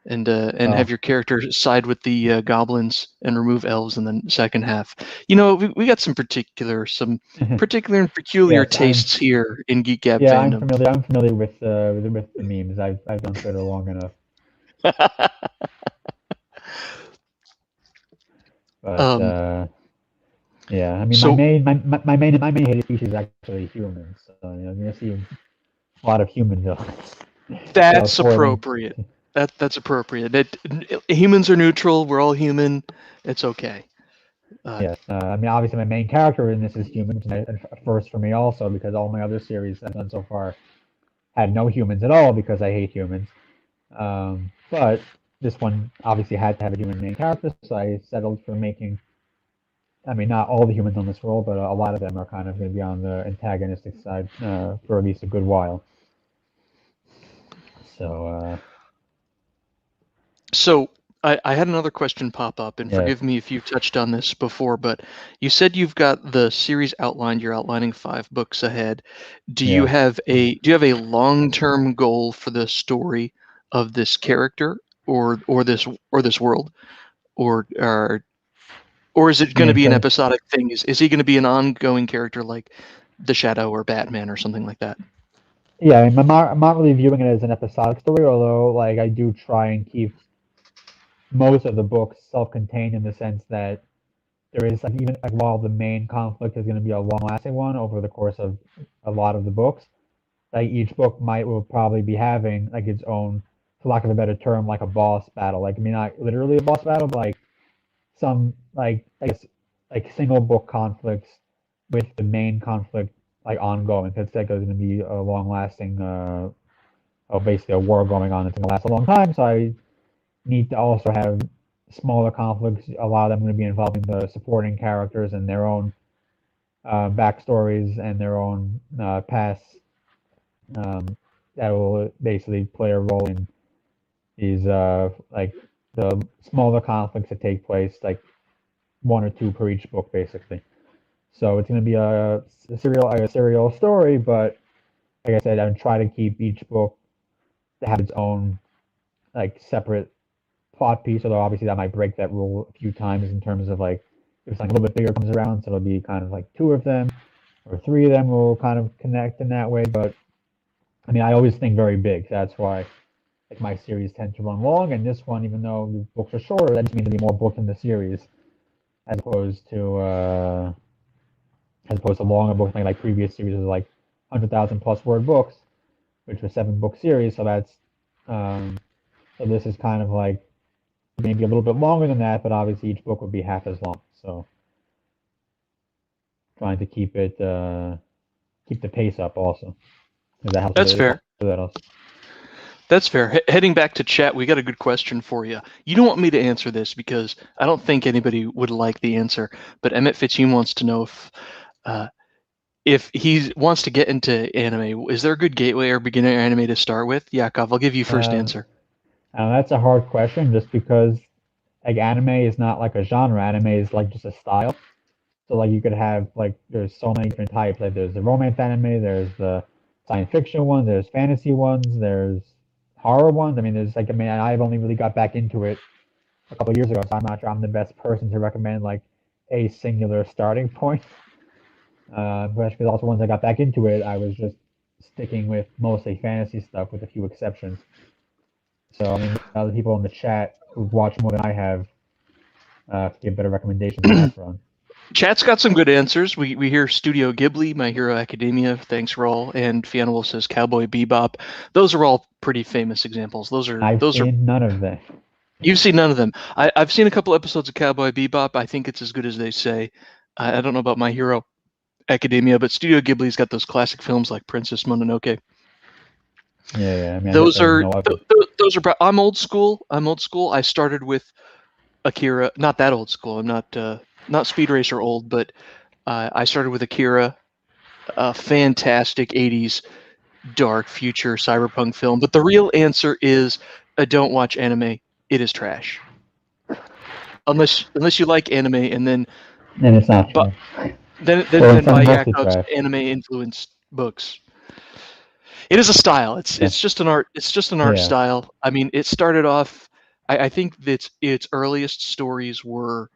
Speaker 2: and have your character side with the goblins and remove elves in the second half. You know, we got some particular and peculiar
Speaker 4: Yes,
Speaker 2: tastes here in Geek Gab
Speaker 4: Yeah,
Speaker 2: fandom.
Speaker 4: I'm familiar with the memes. I've done Twitter long enough. But yeah, I mean,
Speaker 2: So-
Speaker 4: my main hated species is actually humans. So you know, you're gonna see a lot of human villains.
Speaker 2: That's appropriate. That's appropriate. Humans are neutral. We're all human. It's okay.
Speaker 4: Yes, I mean, obviously my main character in this is human, which is a first for me also because all my other series I've done so far had no humans at all because I hate humans. But this one obviously had to have a human main character, so I settled for making. I mean, not all the humans on this world, but a lot of them are kind of going to be on the antagonistic side for at least a good while.
Speaker 2: So I had another question pop up, and
Speaker 4: Yes.
Speaker 2: forgive me if you touched on this before, but you said you've got the series outlined. You're outlining 5 books ahead. Do you have a long-term goal for the story of this character or this world, or is it going to be an episodic thing? Is he going to be an ongoing character like the Shadow or Batman or something like that?
Speaker 4: Yeah, I mean, I'm not really viewing it as an episodic story, although like I do try and keep most of the books self-contained in the sense that there is like even like while the main conflict is going to be a long-lasting one over the course of a lot of the books, like each book will probably be having like its own, for lack of a better term, like a boss battle. Like I mean, not literally a boss battle, but like some like I guess like single book conflicts with the main conflict like ongoing. Because it's like going to be a long-lasting, basically a war going on that's going to last a long time. So I need to also have smaller conflicts. A lot of them going to be involving the supporting characters and their own backstories and their own past that will basically play a role in these like the smaller conflicts that take place, like 1 or 2 per each book, basically. So it's going to be a serial story, but like I said, I'm trying to keep each book to have its own like separate plot piece, although obviously that might break that rule a few times in terms of like if something a little bit bigger comes around, so it'll be kind of like 2 of them or 3 of them will kind of connect in that way. But I mean, I always think very big. So that's why like my series tend to run long, and this one, even though the books are shorter, that just means there'll be more books in the series as opposed to longer books like previous series is like 100,000 plus word books, which was 7-book series. So that's so this is kind of like maybe a little bit longer than that, but obviously each book would be half as long. So trying to keep it keep the pace up also. That helps.
Speaker 2: That's fair. That's fair. Heading back to chat, we got a good question for you. You don't want me to answer this because I don't think anybody would like the answer, but Emmett Fitzhugh wants to know if he wants to get into anime, is there a good gateway or beginner anime to start with? Yakov, I'll give you first answer.
Speaker 4: That's a hard question just because like anime is not like a genre. Anime is like just a style. So like you could have like there's so many different types. Like there's the romance anime, there's the science fiction one, there's fantasy ones, there's horror ones. I mean, I've only really got back into it a couple of years ago, so I'm not sure I'm the best person to recommend like a singular starting point. Because also once I got back into it, I was just sticking with mostly fantasy stuff with a few exceptions. So I mean, other people in the chat who've watched more than I have give better recommendations on that front.
Speaker 2: Chat's got some good answers. We hear Studio Ghibli, My Hero Academia, thanks Roll, and Fiona Wolf says Cowboy Bebop. Those are all pretty famous examples.
Speaker 4: I've seen none of them.
Speaker 2: You've seen none of them. I've seen a couple episodes of Cowboy Bebop. I think it's as good as they say. I don't know about My Hero Academia, but Studio Ghibli's got those classic films like Princess Mononoke.
Speaker 4: Yeah. I mean,
Speaker 2: those are. I'm old school. I started with Akira. Not that old school. I'm not Speed Racer old, but I started with Akira, a fantastic 80s dark future cyberpunk film. But the real answer is don't watch anime. It is trash. Unless you like anime, and then
Speaker 4: And it's not
Speaker 2: but
Speaker 4: true.
Speaker 2: then
Speaker 4: Well, it's
Speaker 2: buy
Speaker 4: mostly
Speaker 2: Yakov's
Speaker 4: trash.
Speaker 2: anime influenced books. It is a style. It's just an art. It's just an art
Speaker 4: Yeah.
Speaker 2: style. I mean, it started off. I think that its earliest stories were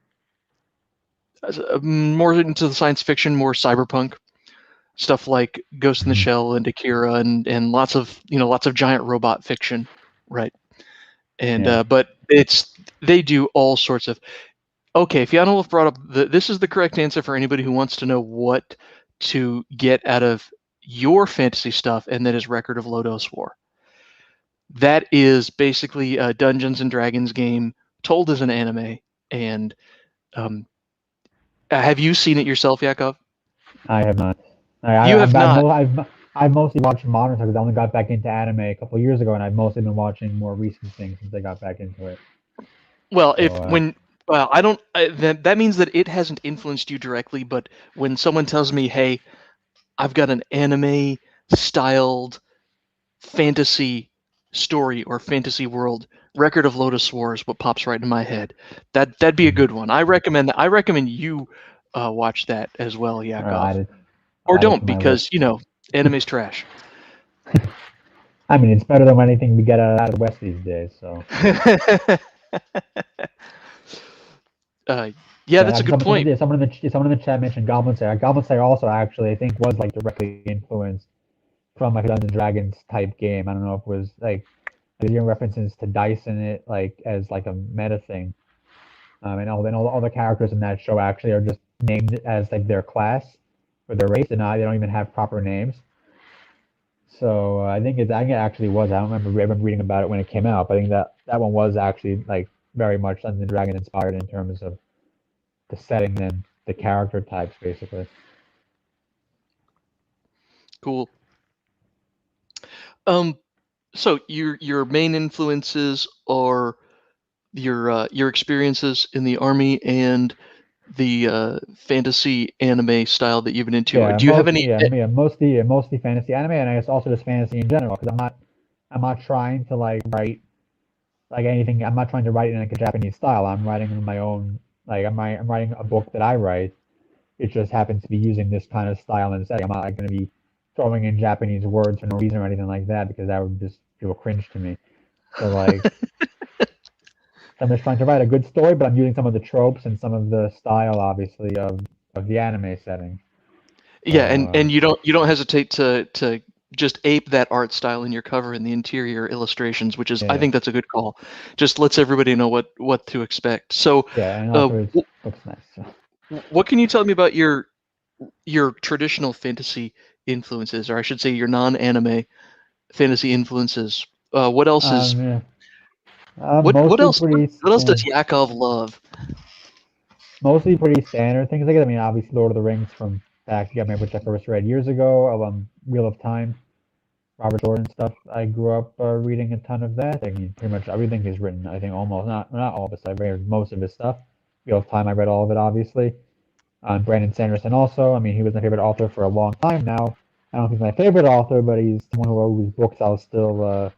Speaker 2: more into the science fiction, more cyberpunk stuff like Ghost in the
Speaker 4: Mhm.
Speaker 2: Shell and Akira, and lots of giant robot fiction, right? And
Speaker 4: Yeah.
Speaker 2: but they do all sorts of. Okay, Fiona brought up this is the correct answer for anybody who wants to know what to get out of your fantasy stuff, and that is Record of Lodoss War. That is basically a Dungeons and Dragons game told as an anime. And um, have you seen it yourself, Yakov?
Speaker 4: I have not.
Speaker 2: You have not.
Speaker 4: I've mostly watched modern stuff because I only got back into anime a couple of years ago, and I've mostly been watching more recent things since I got back into it.
Speaker 2: Well,
Speaker 4: So,
Speaker 2: I don't. That means that it hasn't influenced you directly. But when someone tells me, "Hey, I've got an anime styled fantasy story or fantasy world," Record of Lodoss War is what pops right in my head. That'd be a good one. I recommend that. I recommend you watch that as well, Yakov. Or
Speaker 4: add it
Speaker 2: don't,
Speaker 4: to my list.
Speaker 2: because anime's trash.
Speaker 4: I mean, it's better than anything we get out of the West these days. So,
Speaker 2: Yeah, that's a good point.
Speaker 4: Someone in the chat mentioned Goblin Slayer. Goblin Slayer also actually, I think, was like directly influenced from like a Dungeons and Dragons type game. I don't know if it was like there's even references to dice in it, like as like a meta thing. And all the characters in that show actually are just named as like their class or their race, and they don't even have proper names. So I think it actually was. I don't remember reading about it when it came out, but I think that one was actually like very much Dungeons and Dragons inspired in terms of the setting and the character types, basically.
Speaker 2: Cool. So your main influences are your experiences in the army and the fantasy anime style that you've been into.
Speaker 4: Yeah,
Speaker 2: Do you have any?
Speaker 4: mostly fantasy anime, and I guess also just fantasy in general. Because I'm not trying to like write like anything. I'm not trying to write in like a Japanese style. I'm writing in my own. Like I'm writing a book that I write. It just happens to be using this kind of style and setting. I'm not like, going to be throwing in Japanese words for no reason or anything like that because that would just feel cringe to me. So like, I'm just trying to write a good story, but I'm using some of the tropes and some of the style, obviously, of the anime setting.
Speaker 2: Yeah,
Speaker 4: So,
Speaker 2: and you don't hesitate to just ape that art style in your cover and the interior illustrations, which is I
Speaker 4: yeah,
Speaker 2: think that's a good call. Just lets everybody know what to expect. So,
Speaker 4: yeah, and also it looks nice. So.
Speaker 2: what can you tell me about your traditional fantasy influences, or I should say your non-anime fantasy influences? What else is
Speaker 4: Yeah.
Speaker 2: what
Speaker 4: Mostly
Speaker 2: else
Speaker 4: pretty,
Speaker 2: what else does Yakov love?
Speaker 4: mostly pretty standard things. Like I mean, obviously, Lord of the Rings from back, which I first read years ago. Wheel of Time, Robert Jordan stuff. I grew up reading a ton of that. I mean, pretty much everything he's written. I think almost not all of it. I read most of his stuff. Wheel of Time, I read all of it, obviously. Brandon Sanderson also. I mean, he was my favorite author for a long time now. I don't think he's my favorite author, but he's someone whose books I'll still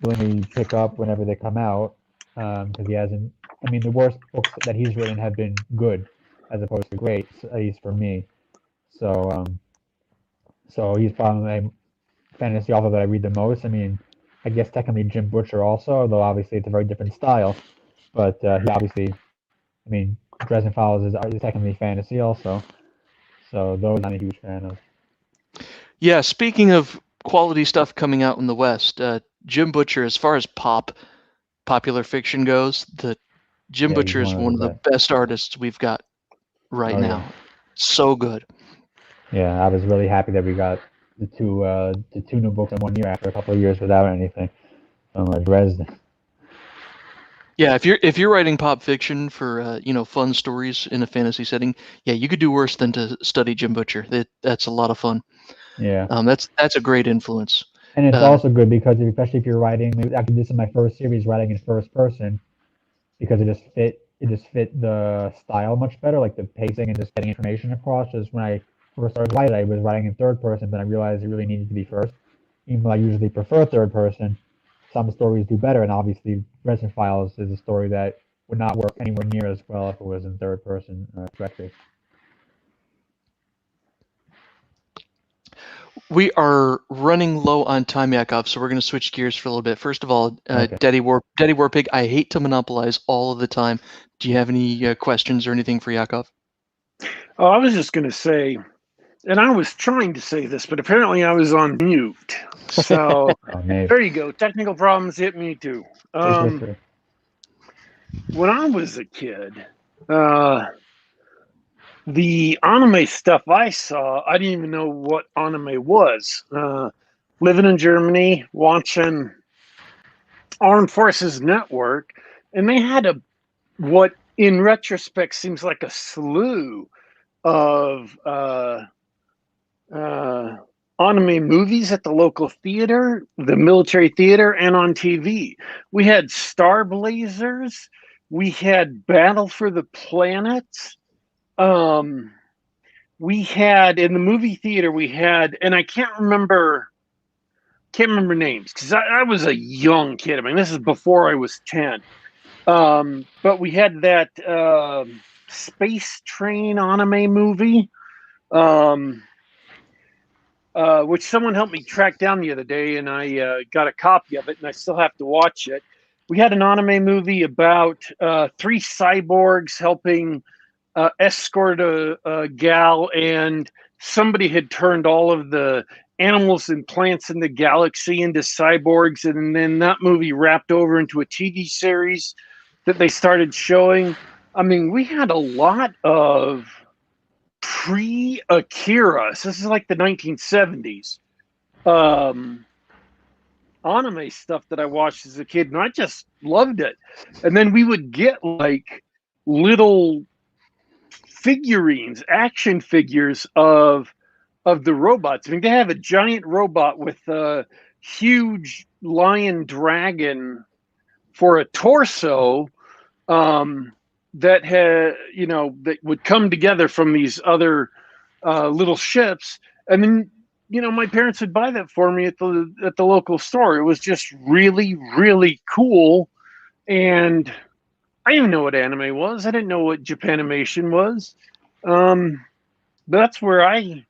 Speaker 4: willingly pick up whenever they come out. Because he hasn't. I mean, the worst books that he's written have been good, as opposed to great, at least for me. So, so he's probably my fantasy author that I read the most. I mean, I guess technically Jim Butcher also, although obviously it's a very different style. But he obviously, I mean, Dresden Files is technically fantasy also. So those I'm a huge fan of.
Speaker 2: Yeah, speaking of quality stuff coming out in the West, Jim Butcher, as far as popular fiction goes, the Jim
Speaker 4: Yeah, he's
Speaker 2: Butcher is
Speaker 4: one
Speaker 2: one
Speaker 4: of
Speaker 2: of
Speaker 4: the
Speaker 2: the
Speaker 4: best.
Speaker 2: best artists we've got right
Speaker 4: Oh yeah.
Speaker 2: now. So good.
Speaker 4: Yeah, I was really happy that we got the two new books in 1 year after a couple of years without anything. Dresden.
Speaker 2: Yeah, if you're writing pop fiction for fun stories in a fantasy setting, yeah, you could do worse than to study Jim Butcher. That's a lot of fun.
Speaker 4: Yeah.
Speaker 2: That's a great influence.
Speaker 4: And it's also good because especially if you're writing, actually this is my first series writing in first person because it it just fit the style much better, like the pacing and just getting information across. Just when I first started writing, I was writing in third person, but I realized it really needed to be first. Even though I usually prefer third person, some stories do better, and obviously Resident Files is a story that would not work anywhere near as well if it was in third person directly.
Speaker 2: We are running low on time, Yakov, so we're going to switch gears for a little bit. First of all,
Speaker 4: Okay.
Speaker 2: Daddy Warpig, I hate to monopolize all of the time. Do you have any questions or anything for Yakov?
Speaker 1: Oh, I was just going to say, and I was trying to say this, but apparently I was on mute. So there you go. Technical problems hit me too. When I was a kid, the anime stuff I saw, I didn't even know what anime was. Living in Germany, watching Armed Forces Network, and they had what in retrospect seems like a slew of anime movies at the local theater, the military theater, and on TV. We had Star Blazers. We had Battle for the Planets. We had in the movie theater. We had, and I can't remember names because I was a young kid. I mean, this is before I was 10. But we had that Space Train anime movie. Which someone helped me track down the other day, and I got a copy of it, and I still have to watch it. We had an anime movie about 3 cyborgs helping escort a gal, and somebody had turned all of the animals and plants in the galaxy into cyborgs, and then that movie wrapped over into a TV series that they started showing. I mean, we had a lot of pre-Akira, so this is like the 1970s, anime stuff that I watched as a kid, and I just loved it. And then we would get like little figurines, action figures of the robots. I mean, they have a giant robot with a huge lion dragon for a torso, that had, that would come together from these other little ships, and then my parents would buy that for me at the local store. It was just really, really cool, and I didn't know what anime was. I didn't know what Japanimation was. That's where I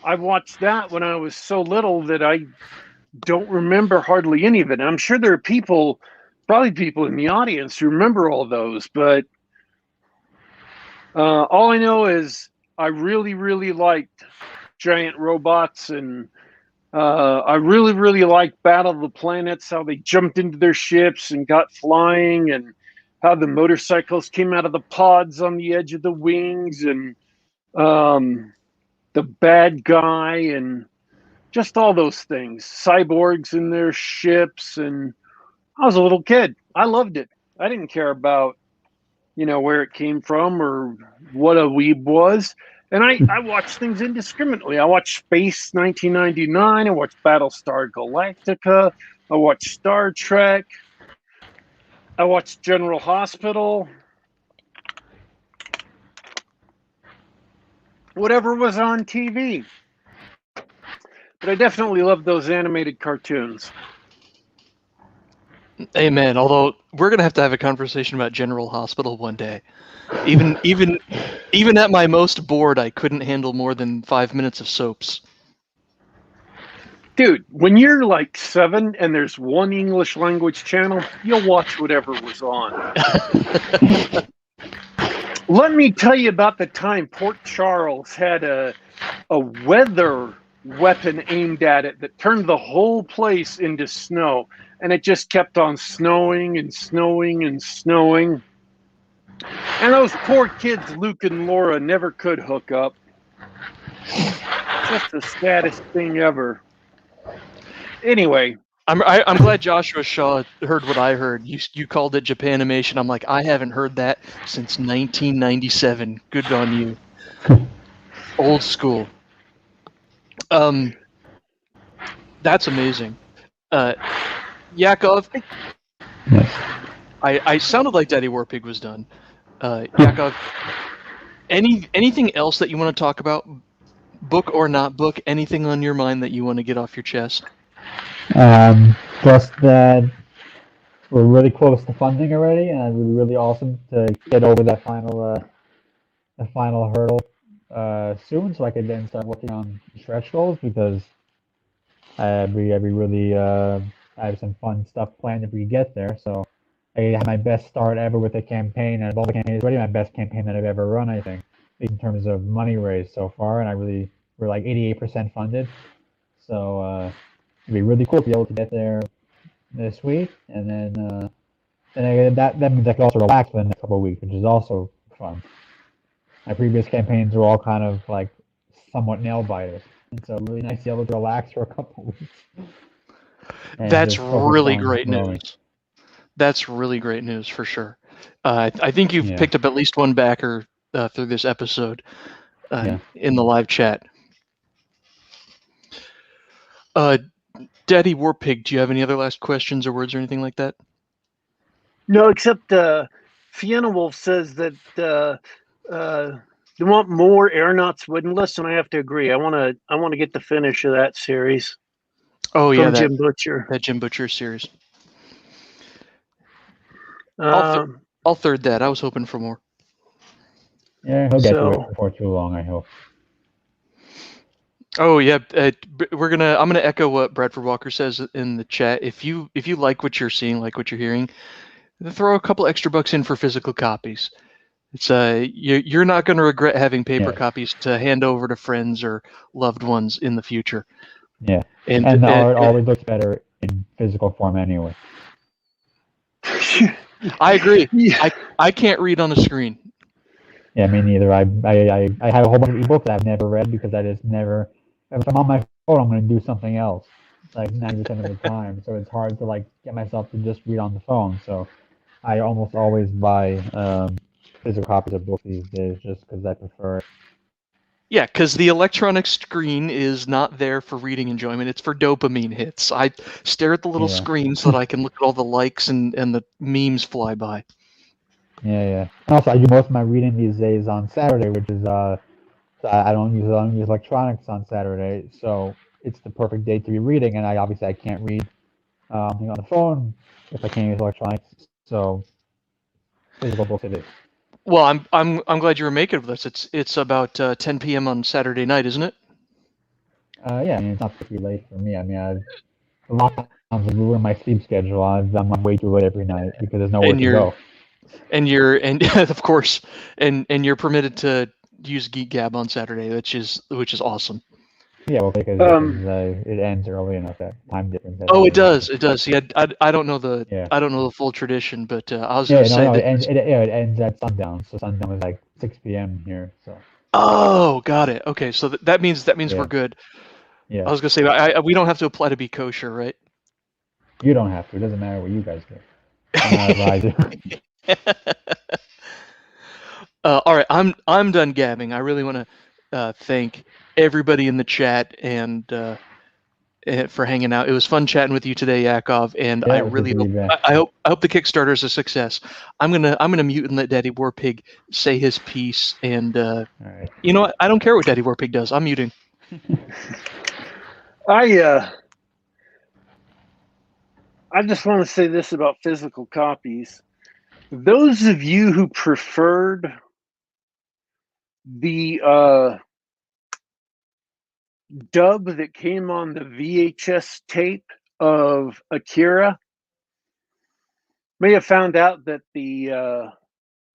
Speaker 1: watched that when I was so little that I don't remember hardly any of it. I'm sure there are probably people in the audience who remember all those, but all I know is I really, really liked giant robots, and I really, really liked Battle of the Planets, how they jumped into their ships and got flying, and how the motorcycles came out of the pods on the edge of the wings, and the bad guy, and just all those things. Cyborgs in their ships, and I was a little kid. I loved it. I didn't care about where it came from or what a weeb was. And I watched things indiscriminately. I watched Space 1999. I watched Battlestar Galactica. I watched Star Trek. I watched General Hospital. Whatever was on TV. But I definitely loved those animated cartoons.
Speaker 2: Amen. Although we're gonna have to have a conversation about General Hospital one day. Even at my most bored, I couldn't handle more than 5 minutes of soaps.
Speaker 1: Dude, when you're like 7 and there's one English language channel, you'll watch whatever was on. Let me tell you about the time Port Charles had a weather weapon aimed at it that turned the whole place into snow. And it just kept on snowing and snowing and snowing. And those poor kids, Luke and Laura, never could hook up. Just the saddest thing ever. Anyway.
Speaker 2: I'm glad Joshua Shaw heard what I heard. You called it Japanimation. I'm like, I haven't heard that since 1997. Good on you. Old school. That's amazing. Yakov, I sounded like Daddy Warpig was done. Yakov, anything else that you want to talk about, book or not book? Anything on your mind that you want to get off your chest?
Speaker 4: Just that we're really close to funding already, and it would be really awesome to get over the final hurdle soon, so I could then start working on stretch goals because we really I have some fun stuff planned if we get there. So I had my best start ever with a campaign, and of all the campaigns, already my best campaign that I've ever run, I think, in terms of money raised so far, and we're like 88% funded. So it'd be really cool to be able to get there this week, and then that means I can also relax for the next couple of weeks, which is also fun. My previous campaigns were all kind of like somewhat nail biters, and so really nice to be able to relax for a couple of weeks.
Speaker 2: That's really great news. That's really great news for sure. I think you've picked up at least one backer through this episode in the live chat. Daddy Warpig, do you have any other last questions or words or anything like that?
Speaker 1: No, except Fiona Wolf says that they want more Aeronauts Windless, and I have to agree. I want to get the finish of that series.
Speaker 2: Oh yeah, that
Speaker 1: Jim Butcher.
Speaker 2: That Jim Butcher series.
Speaker 1: I'll
Speaker 2: third that. I was hoping for more.
Speaker 4: Yeah, he'll get to it before too long, I hope.
Speaker 2: Oh yeah, I'm gonna echo what Bradford Walker says in the chat. If you like what you're seeing, like what you're hearing, throw a couple extra bucks in for physical copies. It's you're not going to regret having paper copies to hand over to friends or loved ones in the future.
Speaker 4: Yeah, and the art always looks better in physical form anyway.
Speaker 2: I agree. Yeah. I can't read on the screen.
Speaker 4: Yeah, me neither. I have a whole bunch of ebooks that I've never read because I just never. If I'm on my phone, I'm going to do something else, like 90% of the time. So it's hard to like get myself to just read on the phone. So I almost always buy physical copies of books these days just because I prefer it.
Speaker 2: Yeah, because the electronic screen is not there for reading enjoyment. It's for dopamine hits. I stare at the little screen so that I can look at all the likes and the memes fly by.
Speaker 4: Yeah. Also, I do most of my reading these days on Saturday, which is I don't use electronics on Saturday, so it's the perfect day to be reading. And I can't read on the phone if I can't use electronics. So physical books it is.
Speaker 2: Well, I'm glad you were making of this. It's about 10 p.m. on Saturday night, isn't it?
Speaker 4: Yeah, I mean it's not pretty late for me. I mean a lot of times I ruin my sleep schedule. I'm way too late every night because there's nowhere to go.
Speaker 2: And of course, and you're permitted to use Geek Gab on Saturday, which is awesome.
Speaker 4: Yeah, well, because it ends early enough that time difference.
Speaker 2: Oh, it does. It does. Yeah, I don't know the full tradition, but I was going to say
Speaker 4: it ends at sundown. So sundown is like 6 p.m. here. So.
Speaker 2: Oh, got it. Okay, so that means we're good.
Speaker 4: Yeah.
Speaker 2: I was going to say we don't have to apply to be kosher, right?
Speaker 4: You don't have to. It doesn't matter what you guys do. I'm not advising.
Speaker 2: All right, I'm done gabbing. I really want to thank everybody in the chat and for hanging out. It was fun chatting with you today, Yakov, and I really hope the Kickstarter is a success. I'm gonna mute and let Daddy Warpig say his piece. And
Speaker 4: right.
Speaker 2: You know what? I don't care what Daddy Warpig does. I'm muting.
Speaker 1: I just want to say this about physical copies. Those of you who preferred the dub that came on the VHS tape of Akira may have found out that the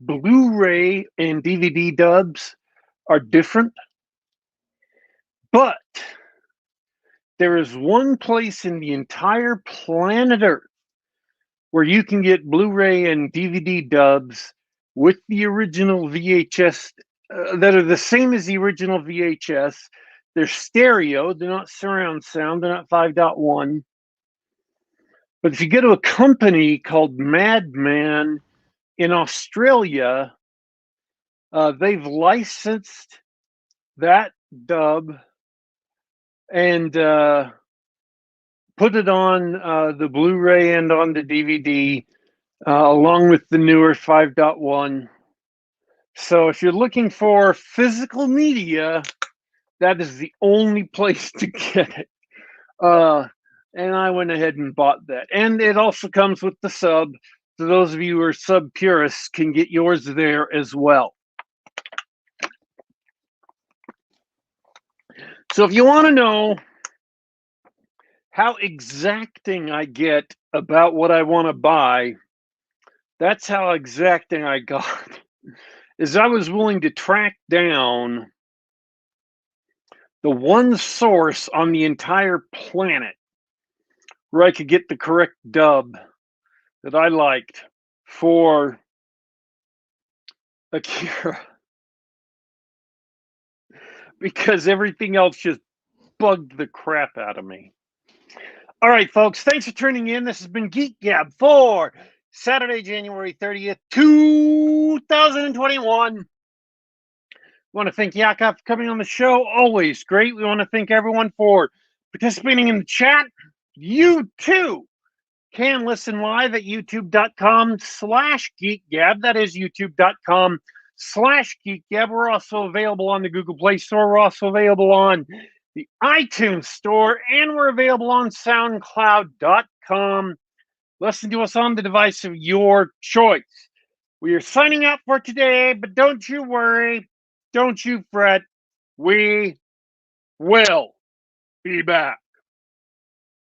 Speaker 1: Blu-ray and DVD dubs are different. But there is one place in the entire planet Earth where you can get Blu-ray and DVD dubs with the original VHS that are the same as the original VHS. They're stereo. They're not surround sound. They're not 5.1. But if you go to a company called Madman in Australia, they've licensed that dub and put it on the Blu-ray and on the DVD, along with the newer 5.1. So if you're looking for physical media, that is the only place to get it. And I went ahead and bought that. And it also comes with the sub. So those of you who are sub purists can get yours there as well. So if you want to know how exacting I get about what I want to buy, that's how exacting I got. Is I was willing to track down the one source on the entire planet where I could get the correct dub that I liked for Akira. Because everything else just bugged the crap out of me. All right, folks, thanks for tuning in. This has been Geek Gab for Saturday, January 30th, 2021. I want to thank Yakov for coming on the show. Always great. We want to thank everyone for participating in the chat. You too can listen live at youtube.com/geekgab. That is youtube.com/geekgab. We're also available on the Google Play Store. We're also available on the iTunes Store, and we're available on soundcloud.com. Listen to us on the device of your choice. We are signing out for today, but don't you worry. Don't you fret. We will be back.